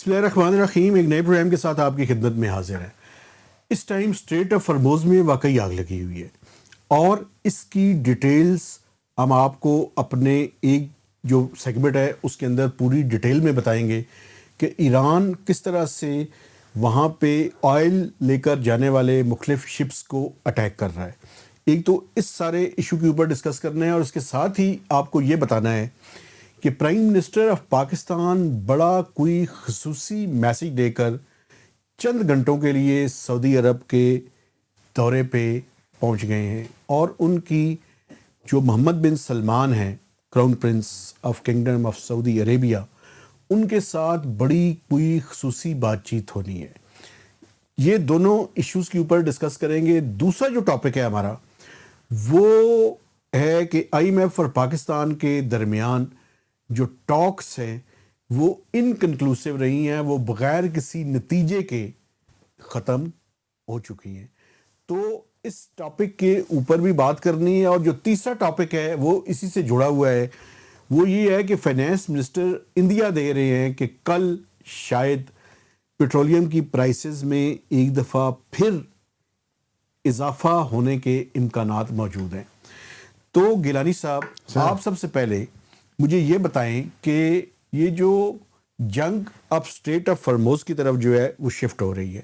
بسم اللہ الرحمن الرحیم. ایک نئے پروگرام کے ساتھ آپ کی خدمت میں حاضر ہے. اس ٹائم اسٹریٹ آف ہرموز میں واقعی آگ لگی ہوئی ہے اور اس کی ڈیٹیلز ہم آپ کو اپنے ایک جو سیگمنٹ ہے اس کے اندر پوری ڈیٹیل میں بتائیں گے کہ ایران کس طرح سے وہاں پہ آئل لے کر جانے والے مختلف شپس کو اٹیک کر رہا ہے. ایک تو اس سارے ایشو کے اوپر ڈسکس کرنا ہے اور اس کے ساتھ ہی آپ کو یہ بتانا ہے کہ پرائم منسٹر آف پاکستان بڑا کوئی خصوصی میسج دے کر چند گھنٹوں کے لیے سعودی عرب کے دورے پہ پہنچ گئے ہیں اور ان کی جو محمد بن سلمان ہیں crown prince of kingdom of Saudi Arabia ان کے ساتھ بڑی کوئی خصوصی بات چیت ہونی ہے. یہ دونوں ایشوز کے اوپر ڈسکس کریں گے. دوسرا جو ٹاپک ہے ہمارا وہ ہے کہ آئی ایم ایف اور پاکستان کے درمیان جو ٹاکس ہیں وہ انکنکلوسیو رہی ہیں, وہ بغیر کسی نتیجے کے ختم ہو چکی ہیں. تو اس ٹاپک کے اوپر بھی بات کرنی ہے. اور جو تیسرا ٹاپک ہے وہ اسی سے جڑا ہوا ہے, وہ یہ ہے کہ فائنانس منسٹر انڈیا دے رہے ہیں کہ کل شاید پیٹرولیم کی پرائسز میں ایک دفعہ پھر اضافہ ہونے کے امکانات موجود ہیں. تو گیلانی صاحب, آپ سب سے پہلے مجھے یہ بتائیں کہ یہ جو جنگ اب اسٹریٹ آف ہرموز کی طرف جو ہے وہ شفٹ ہو رہی ہے,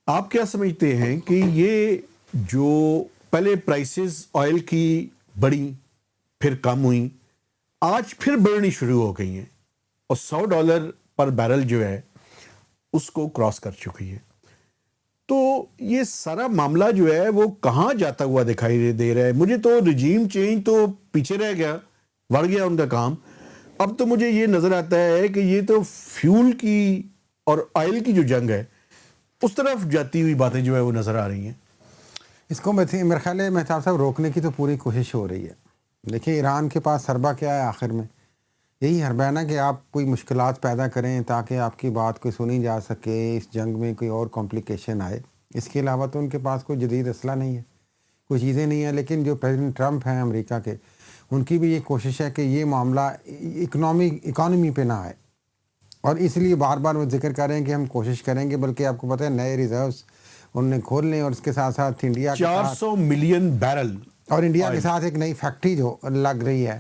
آپ کیا سمجھتے ہیں کہ یہ جو پہلے پرائسز آئل کی بڑھی پھر کم ہوئیں, آج پھر بڑھنی شروع ہو گئی ہیں اور $100 پر بیرل جو ہے اس کو کراس کر چکی ہے, تو یہ سارا معاملہ جو ہے وہ کہاں جاتا ہوا دکھائی دے رہا ہے؟ مجھے تو رجیم چینج تو پیچھے رہ گیا, بڑھ گیا ان کا کام. اب تو مجھے یہ نظر آتا ہے کہ یہ تو فیول کی اور آئل کی جو جنگ ہے اس طرف جاتی ہوئی باتیں جو ہے وہ نظر آ رہی ہیں. اس کو میرے خیال ہے مہتاب صاحب روکنے کی تو پوری کوشش ہو رہی ہے. دیکھیں ایران کے پاس حربہ کیا ہے آخر میں؟ یہی حربہ ہے نا کہ آپ کوئی مشکلات پیدا کریں تاکہ آپ کی بات کوئی سنی جا سکے, اس جنگ میں کوئی اور کمپلیکیشن آئے. اس کے علاوہ تو ان کے پاس کوئی جدید اسلحہ نہیں ہے, کوئی چیزیں نہیں ہیں. لیکن جو پریزیڈنٹ ٹرمپ ہیں امریکہ کے, ان کی بھی یہ کوشش ہے کہ یہ معاملہ اکانومی پہ نہ آئے, اور اس لیے بار بار وہ ذکر کر رہے ہیں کہ ہم کوشش کریں گے. بلکہ آپ کو پتہ ہے نئے ریزروز انہوں نے کھول لیں, اور اس کے ساتھ ساتھ انڈیا کے 400 ملین بیرل اور انڈیا کے ساتھ ایک نئی فیکٹری جو لگ رہی ہے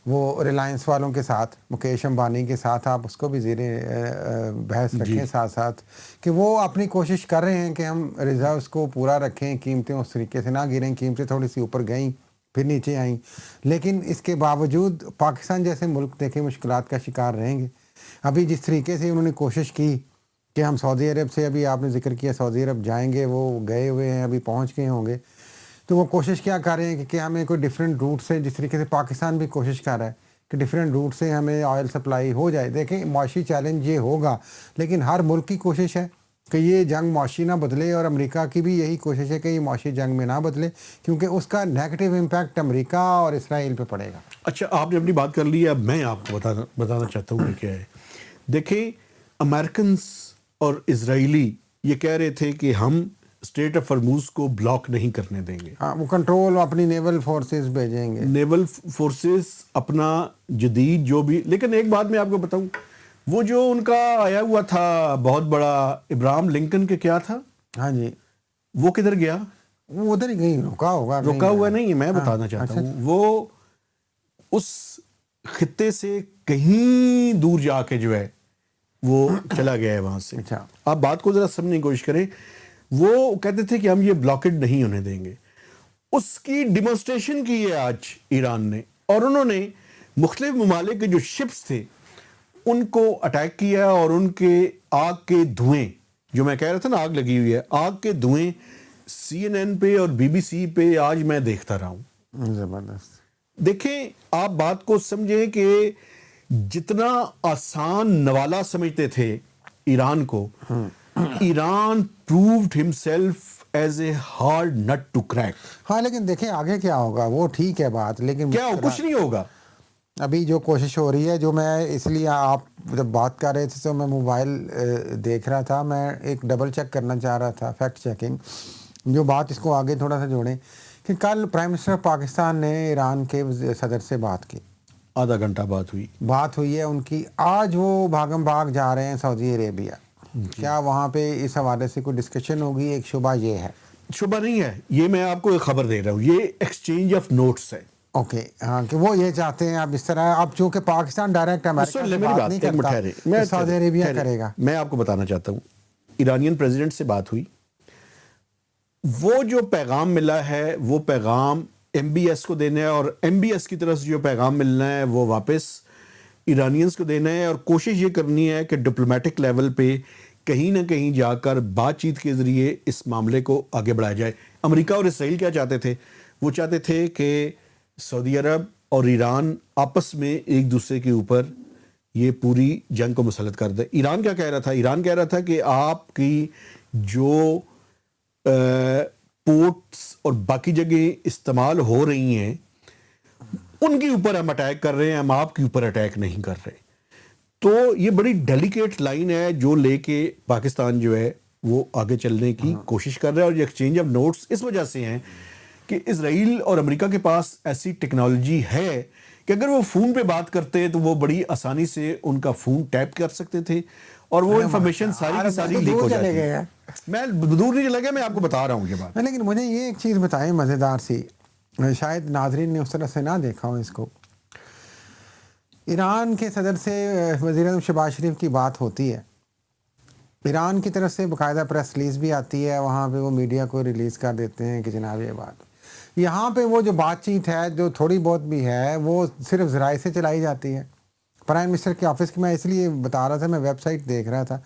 وہ ریلائنس والوں کے ساتھ, مکیش امبانی کے ساتھ, آپ اس کو بھی زیر بحث رکھیں ساتھ ساتھ کہ وہ اپنی کوشش کر رہے ہیں کہ ہم ریزروز کو پورا رکھیں, قیمتیں اس طریقے سے نہ گریں. قیمتیں تھوڑی سی اوپر گئیں پھر نیچے آئیں, لیکن اس کے باوجود پاکستان جیسے ملک دیکھیں مشکلات کا شکار رہیں گے. ابھی جس طریقے سے انہوں نے کوشش کی کہ ہم سعودی عرب سے, ابھی آپ نے ذکر کیا سعودی عرب جائیں گے, وہ گئے ہوئے ہیں, ابھی پہنچ گئے ہوں گے, تو وہ کوشش کیا کر رہے ہیں کہ ہمیں کوئی ڈیفرنٹ روٹ سے, جس طریقے سے پاکستان بھی کوشش کر رہا ہے کہ ڈیفرنٹ روٹ سے ہمیں آئل سپلائی ہو جائے. دیکھیں معاشی چیلنج یہ ہوگا, لیکن ہر ملک کی کوشش ہے کہ یہ جنگ معاشی نہ بدلے, اور امریکہ کی بھی یہی کوشش ہے کہ یہ معاشی جنگ میں نہ بدلے, کیونکہ اس کا نیگیٹو امپیکٹ امریکہ اور اسرائیل پہ پڑے گا. اچھا, آپ نے اپنی بات کر لی ہے, اب میں آپ کو بتانا چاہتا ہوں کہ کیا ہے. دیکھیں, امریکنز اور اسرائیلی یہ کہہ رہے تھے کہ ہم اسٹریٹ آف ہرموز کو بلاک نہیں کرنے دیں گے. ہاں, وہ کنٹرول اپنی نیول فورسز بھیجیں گے, نیول فورسز اپنا جدید جو بھی. لیکن ایک بات میں آپ کو بتاؤں, وہ جو ان کا آیا ہوا تھا بہت بڑا ابراہم لنکن کے کیا تھا, ہاں جی, وہ کدھر گیا؟ وہ ادھر ہی کہیں رکا ہوگا. رکا ہوا نہیں ہے, میں بتانا چاہتا ہوں, وہ اس خطے سے کہیں دور جا کے جو ہے وہ چلا گیا ہے وہاں سے. اچھا, آپ بات کو ذرا سمجھنے کی کوشش کریں. وہ کہتے تھے کہ ہم یہ بلاکڈ نہیں ہونے دیں گے. اس کی ڈیمونسٹریشن کی ہے آج ایران نے, اور انہوں نے مختلف ممالک کے جو شپس تھے ان کو اٹیک کیا, اور ان کے آگ کے دھوئیں, جو میں کہہ رہا تھا نا آگ لگی ہوئی ہے, آگ کے دھوئیں CNN پہ اور BBC پہ آج میں دیکھتا رہا ہوں. زبردست. دیکھیں, آپ بات کو سمجھیں کہ جتنا آسان نوالا سمجھتے تھے ایران کو, Iran proved himself as a hard nut to crack. ہاں, لیکن دیکھیں آگے کیا ہوگا, وہ ٹھیک ہے بات, لیکن کیا کچھ نہیں ہوگا. ابھی جو کوشش ہو رہی ہے, جو میں اس لیے آپ جب بات کر رہے تھے تو میں موبائل دیکھ رہا تھا, میں ایک ڈبل چیک کرنا چاہ رہا تھا, فیکٹ چیکنگ, جو بات اس کو آگے تھوڑا سا جوڑیں کہ کل پرائم منسٹر پاکستان نے ایران کے صدر سے بات کی, آدھا گھنٹہ بات ہوئی ہے ان کی. آج وہ بھاگم بھاگ جا رہے ہیں سعودی عربیہ. کیا وہاں پہ اس حوالے سے کوئی ڈسکشن ہوگی؟ ایک شبہ یہ ہے. شبہ نہیں ہے، یہ میں آپ کو ایک خبر دے رہا ہوں، یہ ایکسچینج آف نوٹس ہے. اوکے ہاں، کہ وہ یہ چاہتے ہیں اب اس طرح، اب چونکہ پاکستان ڈائریکٹ امریکہ سن سے لے میری بات بات، نہیں ایک منٹ کرتا ٹھہرے، تو سعودی عربیہ کرے گا. میں آپ کو بتانا چاہتا ہوں، ایرانین پریزیڈنٹ سے بات ہوئی، وہ جو پیغام ملا ہے وہ پیغام ایم بی ایس کو دینا ہے، اور ایم بی ایس کی طرف سے جو پیغام ملنا ہے وہ واپس ایرانینز کو دینا ہے، اور کوشش یہ کرنی ہے کہ ڈپلومیٹک لیول پہ کہیں نہ کہیں جا کر بات چیت کے ذریعے اس معاملے کو آگے بڑھایا جائے. امریکہ اور اسرائیل کیا چاہتے تھے؟ وہ چاہتے تھے کہ سعودی عرب اور ایران آپس میں ایک دوسرے کے اوپر یہ پوری جنگ کو مسلط کر دے. ایران کیا کہہ رہا تھا؟ ایران کہہ رہا تھا کہ آپ کی جو پورٹس اور باقی جگہیں استعمال ہو رہی ہیں ان کے اوپر ہم اٹیک کر رہے ہیں، ہم آپ کے اوپر اٹیک نہیں کر رہے. تو یہ بڑی ڈیلیکیٹ لائن ہے جو لے کے پاکستان جو ہے وہ آگے چلنے کی کوشش کر رہا ہے. اور یہ ایکسچینج آف نوٹس اس وجہ سے ہیں کہ اسرائیل اور امریکہ کے پاس ایسی ٹیکنالوجی ہے کہ اگر وہ فون پہ بات کرتے تو وہ بڑی آسانی سے ان کا فون ٹیپ کر سکتے تھے اور وہ انفارمیشن ساری کی ساری لیک ہو جاتی ہے. میں دور نہیں چلا گیا، میں آپ کو بتا رہا ہوں یہ بات. لیکن مجھے یہ ایک چیز بتائیں مزیدار سی، شاید ناظرین نے اس طرح سے نہ دیکھا ہو اس کو. ایران کے صدر سے وزیر اعظم شہباز شریف کی بات ہوتی ہے، ایران کی طرف سے باقاعدہ پریس ریلیز بھی آتی ہے، وہاں پہ وہ میڈیا کو ریلیز کر دیتے ہیں کہ جناب یہ بات. یہاں پہ وہ جو بات چیت ہے جو تھوڑی بہت بھی ہے وہ صرف ذرائع سے چلائی جاتی ہے. پرائم منسٹر کے آفس کی، میں اس لیے بتا رہا تھا، میں ویب سائٹ دیکھ رہا تھا،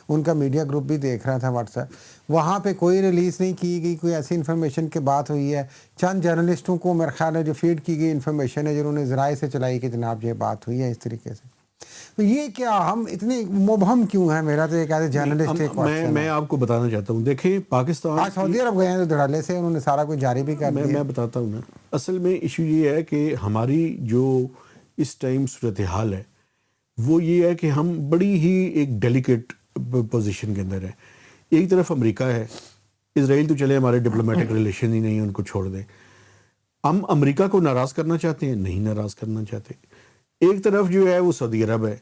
ان کا میڈیا گروپ بھی دیکھ رہا تھا واٹس ایپ، وہاں پہ کوئی ریلیز نہیں کی گئی کوئی ایسی انفارمیشن کی بات ہوئی ہے. چند جرنلسٹوں کو میرے خیال ہے جو فیڈ کی گئی انفارمیشن ہے جنہوں نے ذرائع سے چلائی کہ جناب یہ بات ہوئی ہے اس طریقے سے. تو یہ کیا ہم اتنے مبہم کیوں ہیں؟ میرا تو ایک ایسے جرنلسٹ ایک کوسچن میں ہے. آپ کو بتانا چاہتا ہوں، دیکھیں پاکستان آج سعودی عرب گئے ہیں تو دھڑلے سے انہوں نے سارا کچھ جاری بھی کر دیا. میں بتاتا ہوں نا، اصل میں ایشو یہ ہے کہ ہماری جو اس ٹائم صورتحال ہے وہ یہ ہے کہ ہم بڑی ہی ایک ڈیلیکیٹ پوزیشن کے اندر ہے. ایک طرف امریکہ ہے، اسرائیل تو چلے ہمارے ڈپلومیٹک ریلیشن ہی نہیں، ان کو چھوڑ دیں. ہم امریکہ کو ناراض کرنا چاہتے ہیں؟ نہیں ناراض کرنا چاہتے. ایک طرف جو ہے وہ سعودی عرب ہے،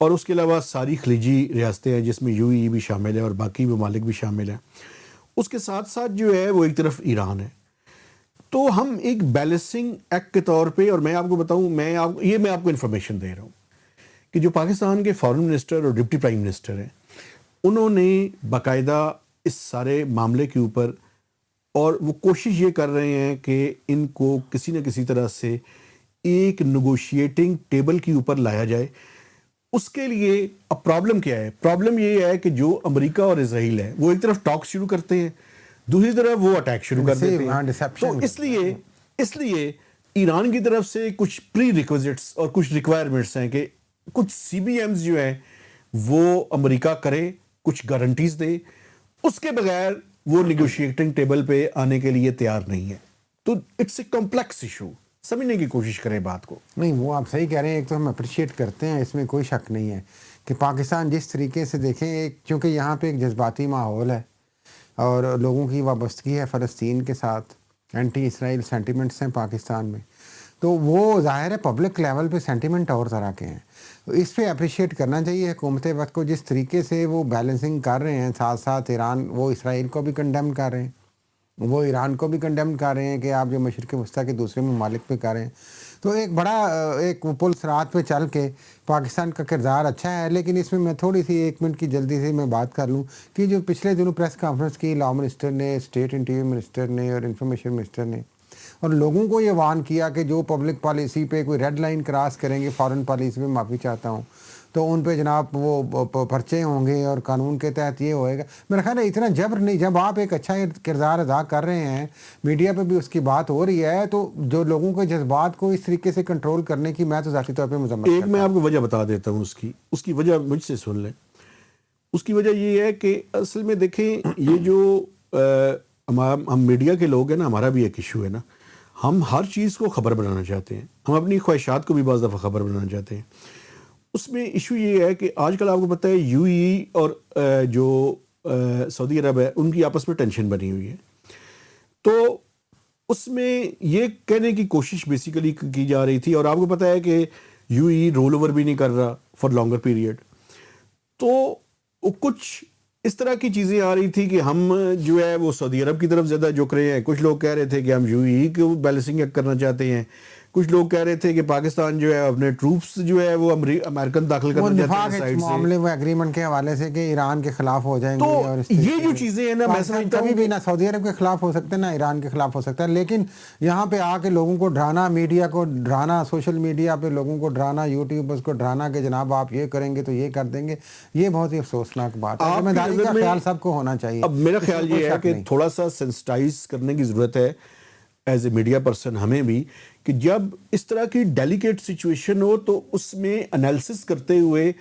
اور اس کے علاوہ ساری خلیجی ریاستیں ہیں جس میں یو اے ای بھی شامل ہے اور باقی ممالک بھی شامل ہیں. اس کے ساتھ ساتھ جو ہے وہ ایک طرف ایران ہے. تو ہم ایک بیلنسنگ ایکٹ کے طور پہ، اور میں آپ کو بتاؤں، میں آپ کو انفارمیشن دے رہا ہوں کہ جو پاکستان کے فارن منسٹر اور ڈپٹی پرائم منسٹر ہیں انہوں نے باقاعدہ اس سارے معاملے کے اوپر، اور وہ کوشش یہ کر رہے ہیں کہ ان کو کسی نہ کسی طرح سے ایک نیگوشیٹنگ ٹیبل کے اوپر لایا جائے. اس کے لیے اب پرابلم کیا ہے؟ پرابلم یہ ہے کہ جو امریکہ اور اسرائیل ہے وہ ایک طرف ٹاک شروع کرتے ہیں، دوسری طرف وہ اٹیک شروع کر دیتے ہیں. تو اس لیے ایران کی طرف سے کچھ پری ریکوزٹس اور کچھ ریکوائرمنٹس ہیں کہ کچھ سی بی ایمز جو ہیں وہ امریکہ کرے، کچھ گارنٹیز دے، اس کے بغیر وہ نیگوشیٹنگ ٹیبل پہ آنے کے لیے تیار نہیں ہے. تو اٹس اے کمپلیکس ایشو، سمجھنے کی کوشش کریں بات کو. نہیں وہ آپ صحیح کہہ رہے ہیں، ایک تو ہم اپریشیٹ کرتے ہیں، اس میں کوئی شک نہیں ہے کہ پاکستان جس طریقے سے دیکھیں، ایک چونکہ یہاں پہ ایک جذباتی ماحول ہے اور لوگوں کی وابستگی ہے فلسطین کے ساتھ، اینٹی اسرائیل سینٹیمنٹس ہیں پاکستان میں، تو وہ ظاہر ہے پبلک لیول پہ سینٹیمنٹ اور طرح کے ہیں. تو اس پہ اپریشیٹ کرنا چاہیے حکومت وقت کو، جس طریقے سے وہ بیلنسنگ کر رہے ہیں. ساتھ ساتھ ایران، وہ اسرائیل کو بھی کنڈیم کر رہے ہیں، وہ ایران کو بھی کنڈیم کر رہے ہیں کہ آپ جو مشرق وسطیٰ کے دوسرے ممالک پہ کر رہے ہیں. تو ایک بڑا ایک پل صراط پہ چل کے پاکستان کا کردار اچھا ہے. لیکن اس میں تھوڑی سی 1 منٹ کی جلدی سے میں بات کر لوں کہ جو پچھلے دنوں پریس کانفرنس کی لاء منسٹر نے، اسٹیٹ انٹیریئر منسٹر نے اور انفارمیشن منسٹر نے، اور لوگوں کو یہ وارن کیا کہ جو پبلک پالیسی پہ کوئی ریڈ لائن کراس کریں گے، فارن پالیسی پہ معافی چاہتا ہوں، تو ان پہ جناب وہ پرچے ہوں گے اور قانون کے تحت یہ ہوئے گا. میرا خیال ہے اتنا جبر نہیں. جب آپ ایک اچھا کردار ادا کر رہے ہیں، میڈیا پہ بھی اس کی بات ہو رہی ہے، تو جو لوگوں کے جذبات کو اس طریقے سے کنٹرول کرنے کی میں تو ذاتی طور پہ مذمت کرتا ہوں. ایک میں آپ کو وجہ بتا دیتا ہوں، اس کی وجہ مجھ سے سن لیں. اس کی وجہ یہ ہے کہ اصل میں دیکھیں، یہ جو ہم میڈیا کے لوگ ہیں نا، ہمارا بھی ایک ایشو ہے نا، ہم ہر چیز کو خبر بنانا چاہتے ہیں، ہم اپنی خواہشات کو بھی بعض دفعہ خبر بنانا چاہتے ہیں. اس میں ایشو یہ ہے کہ آج کل آپ کو پتہ ہے یو اے ای اور جو سعودی عرب ہے ان کی آپس میں ٹینشن بنی ہوئی ہے. تو اس میں یہ کہنے کی کوشش بیسیکلی کی جا رہی تھی، اور آپ کو پتہ ہے کہ یو ای رول اوور بھی نہیں کر رہا فار لانگر پیریڈ، تو کچھ اس طرح کی چیزیں آ رہی تھی کہ ہم جو ہے وہ سعودی عرب کی طرف زیادہ جھک رہے ہیں. کچھ لوگ کہہ رہے تھے کہ ہم یو ای کو بیلنسنگ کرنا چاہتے ہیں. کچھ لوگ کہہ رہے تھے کہ پاکستان جو ہے اپنے ٹروپس جو ہے وہ امریکن داخل کرنا چاہتے ہیں کے سائڈ سے. معاملے میں ایگریمنٹ کے حوالے سے کہ ایران کے خلاف ہو جائیں گے، تو اور یہ جو چیزیں ہیں نا، میں سمجھتا کبھی ہوں بھی نہ سعودی عرب کے خلاف ہو سکتے ہیں نہ ایران کے خلاف ہو سکتا ہے، لیکن یہاں پہ آ کے لوگوں کو ڈرانا، میڈیا کو ڈرانا، سوشل میڈیا پہ لوگوں کو ڈرانا، یوٹیوبرز کو ڈرانا کہ جناب آپ یہ کریں گے تو یہ کر دیں گے، یہ بہت ہی افسوسناک بات ہے. ذمہ داری کا خیال سب کو ہونا چاہیے. اب میرا خیال یہ ہے کہ تھوڑا سا سینسٹائز کرنے کی ضرورت ہے ایز اے میڈیا پرسن ہمیں بھی، کہ جب اس طرح کی ڈیلیکیٹ سچویشن ہو تو اس میں انالیسس کرتے ہوئے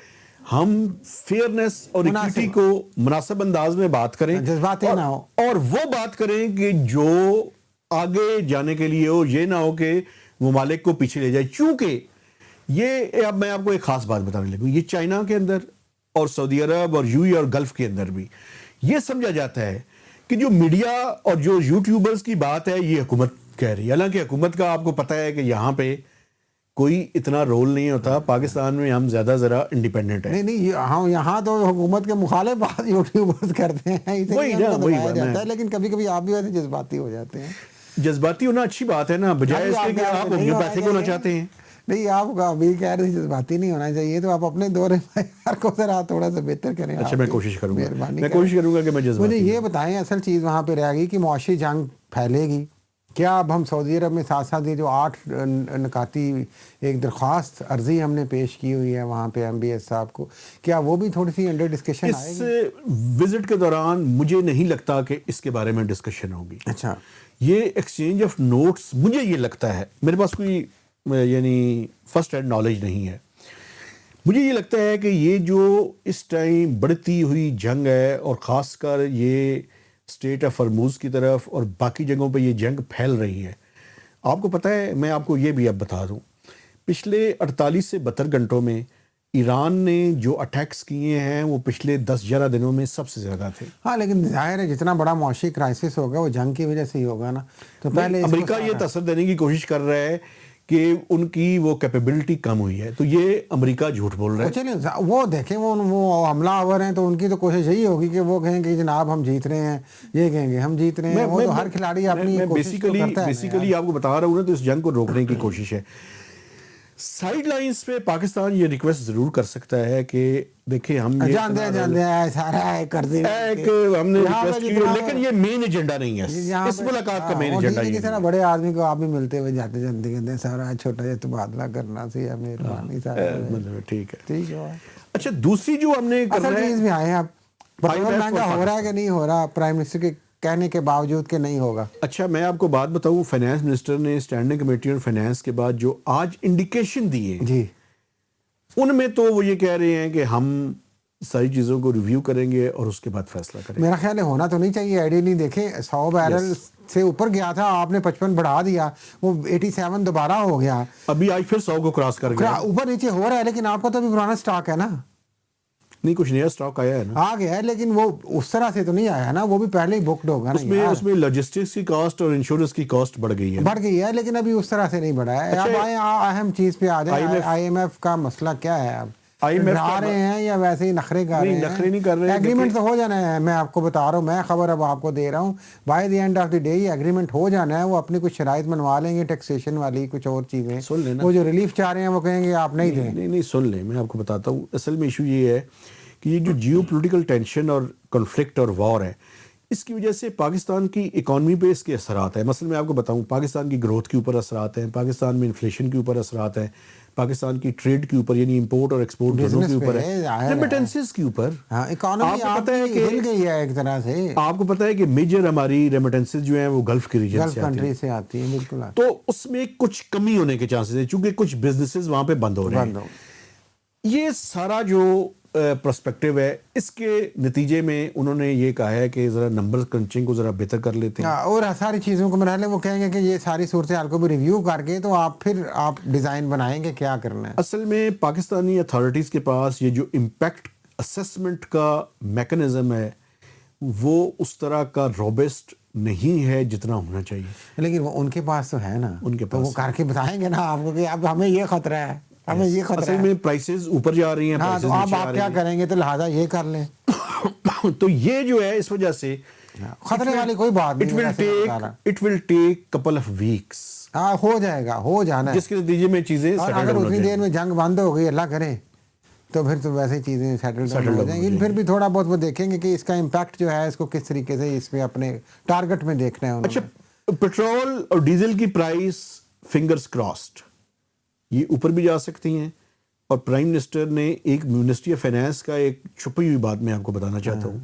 ہم فیئرنس اور ایکویٹی کو مناسب انداز میں بات کریں، جذباتی نہ ہو، اور وہ بات کریں کہ جو آگے جانے کے لیے ہو، یہ نہ ہو کہ ممالک کو پیچھے لے جائے. چونکہ یہ اب میں آپ کو ایک خاص بات بتانے لگوں، یہ چائنا کے اندر اور سعودی عرب اور یو ای اور گلف کے اندر بھی یہ سمجھا جاتا ہے کہ جو میڈیا اور جو یوٹیوبرز کی بات ہے یہ حکومت کہہ رہی ہے. حالانکہ حکومت کا آپ کو پتہ ہے کہ یہاں پہ کوئی اتنا رول نہیں ہوتا. پاکستان میں ہم زیادہ ذرا انڈیپینڈنٹ ہیں. نہیں ہاں یہاں تو حکومت کے مخالف بات یوٹیوبرز کرتے ہیں، وہی نا، جاتا ہے، لیکن کبھی کبھی آپ بھی ویسے جذباتی ہو جاتے ہیں. جذباتی ہونا اچھی بات ہے نا، بجائے اس کے کہ آپ ہومیوپیتھک ہونا چاہتے ہیں. نہیں، آپ ابھی کہہ رہے ہیں جذباتی نہیں ہونا چاہیے، تو آپ اپنے دور کو ذرا تھوڑا سا بہتر کریں. اچھا، میں کوشش کروں گا کہ میں جذباتی. مجھے یہ بتائیں، اصل چیز وہاں پہ رہ گئی کہ معاشی جنگ پھیلے گی کیا؟ اب ہم سعودی عرب میں ساتھ ساتھ یہ جو 8 نکاتی ایک درخواست عرضی ہم نے پیش کی ہوئی ہے وہاں پہ ایم بی ایس صاحب کو، کیا وہ بھی تھوڑی سی انڈر ڈسکشن آئے گی؟ اس وزٹ کے دوران مجھے نہیں لگتا کہ اس کے بارے میں ڈسکشن ہوگی. اچھا، یہ ایکسچینج آف نوٹس، مجھے یہ لگتا ہے، میرے پاس کوئی یعنی فرسٹ ہینڈ نالج نہیں ہے، مجھے یہ لگتا ہے کہ یہ جو اس ٹائم بڑھتی ہوئی جنگ ہے، اور خاص کر یہ اسٹریٹ آف ہرموز کی طرف اور باقی جگہوں پہ یہ جنگ پھیل رہی ہے. آپ کو پتہ ہے، میں آپ کو یہ بھی اب بتا دوں، پچھلے 48 سے 72 گھنٹوں میں ایران نے جو اٹیکس کیے ہیں وہ پچھلے 10-11 دنوں میں سب سے زیادہ تھے. ہاں، لیکن ظاہر ہے جتنا بڑا معاشی کرائسس ہوگا وہ جنگ کی وجہ سے ہی ہوگا نا. تو پہلے امریکہ یہ تاثر دینے کی کوشش کر رہا ہے کہ ان کی وہ کیپیبلٹی کم ہوئی ہے، تو یہ امریکہ جھوٹ بول رہا ہے. چلیے وہ دیکھیں، وہ حملہ آور ہیں تو ان کی تو کوشش یہی ہوگی کہ وہ کہیں کہ جناب ہم جیت رہے ہیں، یہ کہیں گے ہم جیت رہے ہیں. وہ تو ہر کھلاڑی اپنی کوشش تو کرتا ہے. بیسیکلی آپ کو بتا رہا ہوں نا، تو اس جنگ کو روکنے کی کوشش ہے. سائیڈ لائنز پہ پاکستان یہ ریکویسٹ ضرور کر سکتا ہے کہ دیکھیں ہم جانتے ہیں سارا کر دیں، ہم نے ریکویسٹ کی، لیکن یہ مین ایجنڈا نہیں ہے اس ملاقات کا. مین ایجنڈا یہ ہے بڑے آدمی کو آپ بھی ملتے ہوئے جاتے جانتے کہتے ہیں سارا چھوٹا سا تبادلہ کرنا سی مہربانی. ٹھیک ہے، ٹھیک ہے. اچھا، دوسری جو ہم نے اصل چیز بھی آئے ہیں، اب پیٹرول مہنگا ہو رہا ہے کہ نہیں ہو رہا پرائم منسٹر کے کہنے کے باوجود کہ نہیں ہوگا. اچھا، میں آپ کو بات بتاؤں، فائنانس منسٹر نے اسٹینڈنگ کمیٹی آن فائنانس کے بعد جو آج انڈیکیشن دیے جی، ان میں تو وہ یہ کہہ رہے ہیں کہ ہم ساری چیزوں کو ریویو کریں گے اور اس کے بعد فیصلہ کریں گے. میرا خیال ہے ہونا تو نہیں چاہیے. آئیڈیلی دیکھیں 100 بیرل سے اوپر گیا تھا، آپ نے 55 بڑھا دیا، وہ 87 دوبارہ ہو گیا، ابھی آج پھر 100 کو کراس کر گیا. اوپر نیچے ہو رہا ہے، لیکن آپ کو تو ابھی پرانا سٹاک ہے نا. نہیں، کچھ نیا سٹاک آیا ہے نا، آ گیا ہے، لیکن وہ اس طرح سے تو نہیں آیا نا، وہ بھی پہلے ہی بکڈ ہوگا نا. اس میں لاجسٹکس کی کاسٹ اور انشورنس کی کاسٹ بڑھ گئی ہے، لیکن ابھی اس طرح سے نہیں بڑھا ہے. اب آئے اہم چیز پہ آ جائیں، آئی ایم ایف کا مسئلہ کیا ہے؟ اب ڈرا رہے ہیں یا ویسے ہی نخرے کر رہے ہیں؟ نخرے نہیں کر رہے ہیں، ایگریمنٹ تو ہو جانا ہے. میں آپ کو بتا رہا ہوں، میں خبر اب آپ کو دے رہا ہوں، by the end of the day agreement ہو جانا ہے. وہ اپنی کچھ شرائط منوا لیں گے، ٹیکسیشن والی کچھ اور چیزیں. وہ جو ریلیف چاہ رہے ہیں وہ کہیں گے آپ نہیں دیں. نہیں، سن لیں، میں آپ کو بتاتا ہوں. اصل میں ایشو یہ ہے کہ یہ جو جیو پولیٹیکل ٹینشن اور کنفلکٹ اور وار ہے، اس کی وجہ سے پاکستان کی اکانومی پہ اس کے اثرات ہیں. مثلا میں آپ کو بتاؤں، پاکستان کی گروتھ کے اوپر اثرات ہیں، پاکستان میں انفلیشن کے اوپر اثرات ہیں، پاکستان کی ٹریڈ کے اوپر یعنی امپورٹ اور ایکسپورٹ دونوں کے اوپر ہے، ریمیٹنسز کے اوپر. اکانومی آپ پتہ ہے کہ ہل گئی ہے ایک طرح سے. آپ کو پتہ ہے کہ میجر ہماری ریمیٹنسز جو ہیں وہ گلف کے ریجن سے آتی ہیں. بالکل. تو اس میں کچھ کمی ہونے کے چانسز ہیں، چونکہ کچھ بزنسز وہاں پہ بند ہو رہے ہیں. یہ سارا جو پرسپیکٹیو ہے، اس کے نتیجے میں انہوں نے یہ کہا ہے کہ ذرا نمبر کرنچنگ کو ذرا بہتر کر لیتے ہیں، اور ساری چیزوں کو مرحلے وہ کہیں گے کہ یہ ساری صورتحال کو بھی ریویو کر کے تو پھر آپ ڈیزائن بنائیں گے کیا کرنا ہے. اصل میں پاکستانی اتھارٹیز کے پاس یہ جو امپیکٹ اسیسمنٹ کا میکنزم ہے وہ اس طرح کا روبسٹ نہیں ہے جتنا ہونا چاہیے. لیکن وہ ان کے پاس تو ہے نا, ان کے تو وہ کر کے بتائیں گے نا آپ کو کہ اب ہمیں یہ خطرہ ہے, ہمیں یہ خطرہ اصل ہے. میں پرائسز اوپر جا رہی ہیں, ہاں, تو اب آپ کیا کریں گے, تو لہٰذا یہ کر لیں. تو یہ جو ہے اس وجہ سے خطرے والی کوئی بات نہیں ہے. It will take couple of weeks. ہاں, ہو جائے گا, ہو جانا ہے. جس کے نتیجے میں چیزیں اور اگر اتنی دیر میں جنگ بند ہو گئی, اللہ کرے, تو پھر تو ویسے ہی چیزیں سیٹل ڈاؤن ہو جائیں گی. پھر بھی تھوڑا بہت وہ دیکھیں گے کہ اس کا امپیکٹ جو ہے اس کو کس طریقے سے اس میں اپنے ٹارگٹ میں دیکھنا ہے. اچھا, پیٹرول اور ڈیزل کی پرائس فنگرز کراسڈ یہ اوپر بھی جا سکتی ہیں. اور پرائم منسٹر نے ایک منسٹری آف فائنانس کا ایک چھپی ہوئی بات میں آپ کو بتانا چاہتا ہوں.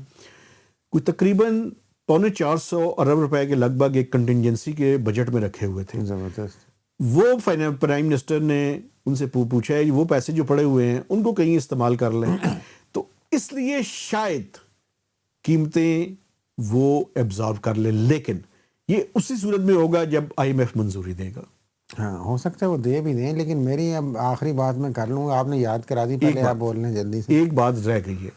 کوئی تقریباً 450 ارب روپے کے لگ بھگ ایک کنٹینجنسی کے بجٹ میں رکھے ہوئے تھے. زبردست. وہ پرائم منسٹر نے ان سے پوچھا ہے وہ پیسے جو پڑے ہوئے ہیں ان کو کہیں استعمال کر لیں. تو اس لیے شاید قیمتیں وہ ایبزارب کر لیں, لیکن یہ اسی صورت میں ہوگا جب IMF منظوری دے گا. ہاں, ہو سکتا ہے وہ دے بھی دیں, لیکن میری اب آخری بات میں کر لوں, آپ نے یاد کرا دی, پہلے آپ بول لیں جلدی سے. ایک بات رہ گئی ہے,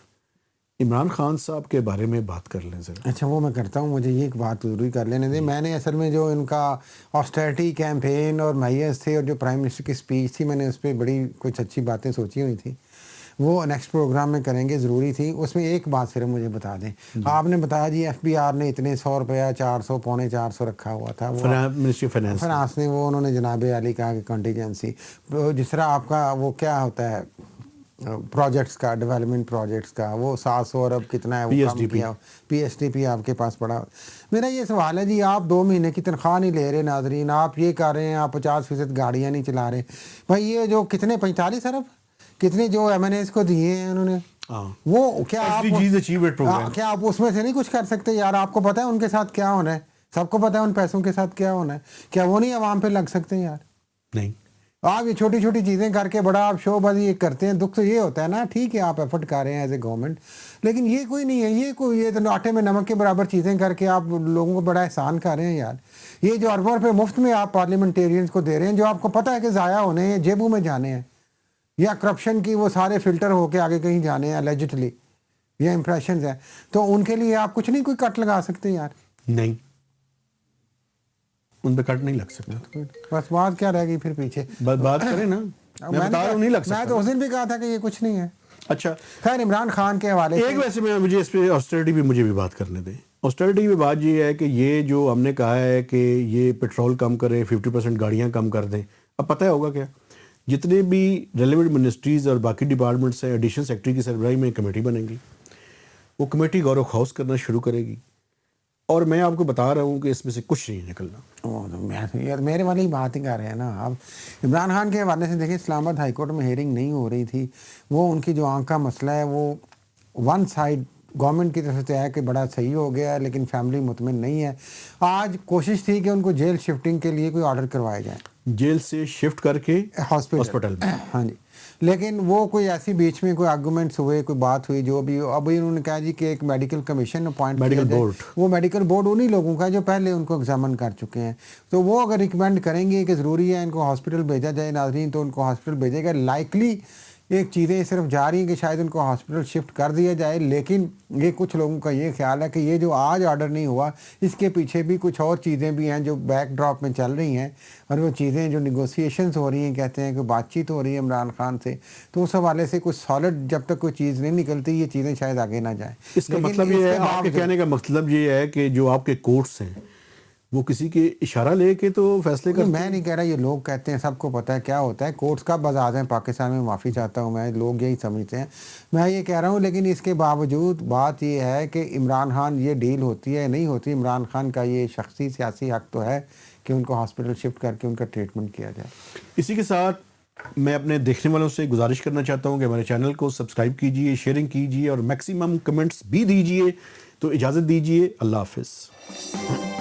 عمران خان صاحب کے بارے میں بات کر لیں ذرا. اچھا, وہ میں کرتا ہوں, مجھے یہ ایک بات ضروری کر لینے دیں. میں نے اصل میں جو ان کا آسٹیرٹی کیمپین اور میئرز تھے اور جو پرائم منسٹر کی اسپیچ تھی, میں نے اس پہ بڑی کچھ اچھی باتیں سوچی ہوئی تھیں, وہ نیکسٹ پروگرام میں کریں گے, ضروری تھی. اس میں ایک بات صرف مجھے بتا دیں, آپ نے بتایا جی FBR نے اتنے 100 روپیہ 400 پونے 400 رکھا ہوا تھا, وہ منسٹری فائنانس نے, وہ انہوں نے جناب علی کہا کہ کنٹینجنسی, جس طرح آپ کا وہ کیا ہوتا ہے پروجیکٹس کا, ڈیولپمنٹ پروجیکٹس کا, وہ 700 ارب کتنا ہے وہ کم کیا, PSDP آپ کے پاس پڑا. میرا یہ سوال ہے جی, آپ 2 مہینے کی تنخواہ نہیں لے رہے ناظرین, آپ یہ کر رہے ہیں, آپ 50% گاڑیاں نہیں چلا رہے بھائی, یہ جو کتنے 45 ارب کتنے جو MNAs کو دیے ہیں انہوں نے, وہ کیا آپ اس میں سے نہیں کچھ کر سکتے یار؟ آپ کو پتہ ہے ان کے ساتھ کیا ہونا ہے, سب کو پتہ ہے ان پیسوں کے ساتھ کیا ہونا ہے, کیا وہ نہیں عوام پہ لگ سکتے یار؟ نہیں, آپ یہ چھوٹی چھوٹی چیزیں کر کے بڑا آپ شو بازی کرتے ہیں. دکھ تو یہ ہوتا ہے نا, ٹھیک ہے آپ ایفرٹ کر رہے ہیں ایز اے گورنمنٹ, لیکن یہ کوئی نہیں ہے, یہ تو آٹے میں نمک کے برابر چیزیں کر کے آپ لوگوں کو بڑا احسان کر رہے ہیں یار. یہ جو اربوں روپے مفت میں آپ پارلیمنٹیرینز کو دے رہے ہیں, جو آپ کو پتہ ہے کہ ضائع ہونے ہیں, جیبوں میں جانے ہیں, یا کرپشن کی وہ سارے فلٹر ہو کے آگے کہیں جانے ہیں اللیجٹلی, یہ امپریشنز ہیں, تو ان کے لیے آپ کچھ نہیں کوئی کٹ لگا سکتے یار؟ نہیں, ان پہ کٹ نہیں لگ سکتا. بس بات کیا رہ گئی پھر پیچھے, بات کریں نا. میں بتا رہا ہوں نہیں لگ سکتا. میں تو اس دن بھی کہا تھا کہ یہ کچھ نہیں ہے. اچھا خیر, عمران خان کے حوالے سے ایک ویسے میں مجھے اس پہ آسٹیرٹی بھی مجھے بھی بات کرنے دیں. آسٹیرٹی کی بات یہ ہے کہ یہ جو ہم نے کہا ہے کہ یہ پیٹرول کم کریں, 50% گاڑیاں کم کر دیں. اب پتہ ہوگا کیا, جتنے بھی ریلیونٹ منسٹریز اور باقی ڈپارٹمنٹس ہیں, ایڈیشنل سیکرٹری کی سربراہی میں کمیٹی بنے گی. وہ کمیٹی غور و خوض کرنا شروع کرے گی, اور میں آپ کو بتا رہا ہوں کہ اس میں سے کچھ نہیں نکلنا. یار میرے والی بات ہی کر رہے ہیں نا آپ. عمران خان کے حوالے سے دیکھیں, اسلام آباد ہائی کورٹ میں ہیئرنگ نہیں ہو رہی تھی, وہ ان کی جو آنکھ کا مسئلہ ہے وہ ون سائڈ گورنمنٹ کی طرف سے ہے کہ بڑا صحیح ہو گیا ہے, لیکن فیملی مطمئن نہیں ہے. آج کوشش تھی کہ ان کو جیل شفٹنگ کے لیے کوئی آرڈر کروایا جائے, جیل سے شفٹ کر کے ہاسپٹل میں. ہاں جی, لیکن وہ کوئی ایسی بیچ میں کوئی آرگومنٹس ہوئے, کوئی بات ہوئی, جو بھی ابھی انہوں نے کہا جی کہ ایک میڈیکل کمیشن اپوائنٹ کیا جائے. وہ میڈیکل بورڈ انہی لوگوں کا جو پہلے ان کو ایگزامن کر چکے ہیں, تو وہ اگر ریکمینڈ کریں گے کہ ضروری ہے ان کو ہاسپٹل بھیجا جائے ناظرین, تو ان کو ہاسپٹل بھیجے گا. لائکلی ایک چیزیں صرف جا رہی ہیں کہ شاید ان کو ہاسپٹل شفٹ کر دیا جائے, لیکن یہ کچھ لوگوں کا یہ خیال ہے کہ یہ جو آج آرڈر نہیں ہوا, اس کے پیچھے بھی کچھ اور چیزیں بھی ہیں جو بیک ڈراپ میں چل رہی ہیں, اور وہ چیزیں جو نیگوسیشنز ہو رہی ہیں, کہتے ہیں کہ بات چیت ہو رہی ہے عمران خان سے, تو اس حوالے سے کچھ سالڈ جب تک کوئی چیز نہیں نکلتی, یہ چیزیں شاید آگے نہ جائیں. اس کا مطلب یہ ہے, آپ کے کہنے کا مطلب یہ ہے کہ جو آپ کے کورٹس ہیں وہ کسی کے اشارہ لے کے تو فیصلے کرتے ہیں. میں نہیں کہہ رہا, یہ لوگ کہتے ہیں, سب کو پتہ ہے کیا ہوتا ہے. کورٹس کا بزاز ہے پاکستان میں, معافی چاہتا ہوں میں, لوگ یہی سمجھتے ہیں, میں یہ کہہ رہا ہوں. لیکن اس کے باوجود بات یہ ہے کہ عمران خان یہ ڈیل ہوتی ہے نہیں ہوتی, عمران خان کا یہ شخصی سیاسی حق تو ہے کہ ان کو ہاسپٹل شفٹ کر کے ان کا ٹریٹمنٹ کیا جائے. اسی کے ساتھ میں اپنے دیکھنے والوں سے گزارش کرنا چاہتا ہوں کہ ہمارے چینل کو سبسکرائب کیجئے, شیئرنگ کیجئے اور میکسیمم کمنٹس بھی دیجئے. تو اجازت دیجئے, اللہ حافظ.